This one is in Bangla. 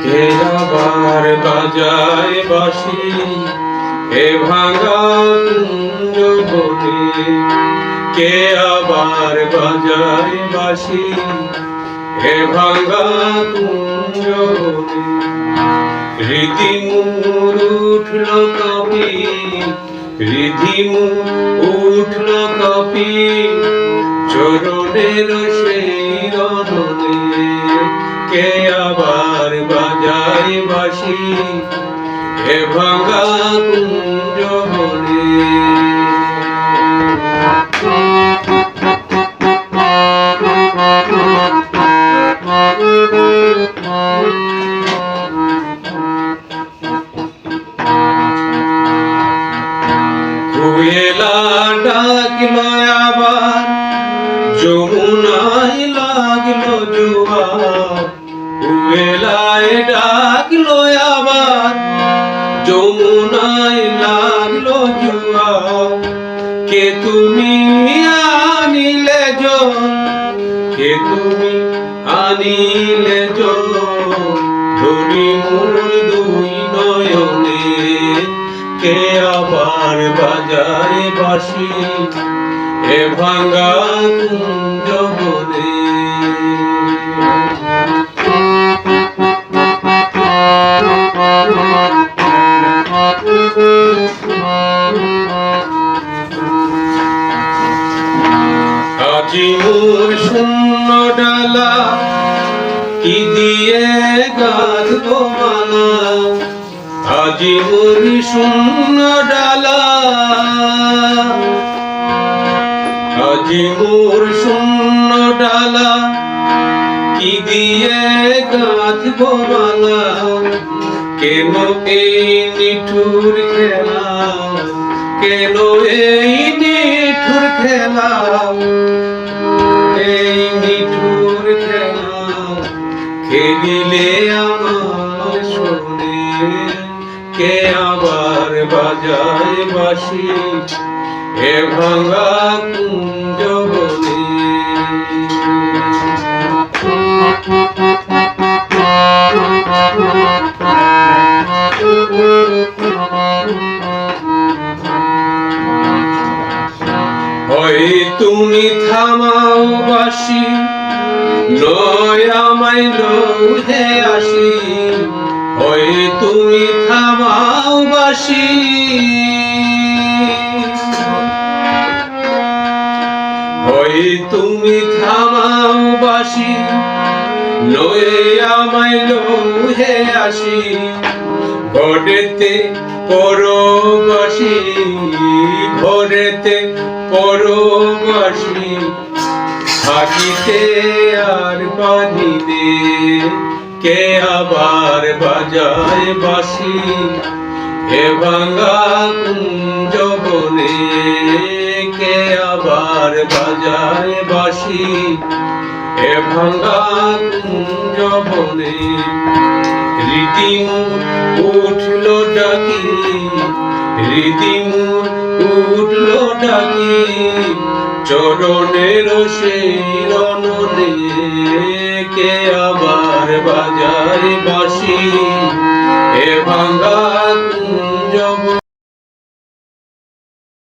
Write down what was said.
কে আবার বাজায় বাঁশি এ ভাঙা কুঞ্জ বনে, কে আবার বাজায় বাঁশি এ ভাঙা কুঞ্জ বনে। রিধিমুর উঠল কাঁপি, রিধিমুর উঠল কাঁপি চরণের সেই রণনে, কে আবার বাজায় বাঁশি এ ভাঙা কুঞ্জ বনে। কোয়েলা ডাকল আবার, যমুনায় লাগলো জোয়ার, কোয়েলায় ডাকলো আবার, যমুনায় লাগলো জোয়ার। কে তুমি আনিলে জল, কে তুমি আনিলে জল, ধরি মোর দুই নয়নে, কে আবার বাজায় বাঁশি এ ভাঙা কুঞ্জ বনে। আজি মোর শূন্য ডালা কি দিয়ে গাঁথবো মালা, আজি মোর শূন্য ডালা, আজি মোর শূন্য ডালা কি দিয়ে গাঁথবো মালা। কেন এই নিঠুর খেলা, কেন এই নিঠুর খেলা, এই নিঠুর খেলা খেলিলে আমার শোনে, কে আবার বাজায় বাঁশি এ ভাঙা কুঞ্জ বনে। হয় তুমি থামাও বাঁশি, নয় আমায় লৌহে আসি, হয় তুমি থামাও বাঁশি, হয় তুমি থামাও বাঁশি, নয় আমায় লৌহে আসি। ঘরেতে পরবাসী, ঘরেতে পরবাসী, থাকিতে আর পারিতে, কে আবার বাজায় বাঁশি এ ভাঙা কুঞ্জ বনে, কে আবার বাজায় বাঁশি এ ভাঙা কুঞ্জ বনে। রিধিমুর উঠল ডাকি, রিধিমুর উঠল ডাকি চরণের সেই রণনে, কে আবার বাজায় বাঁশি এ ভাঙা কুঞ্জ বনে।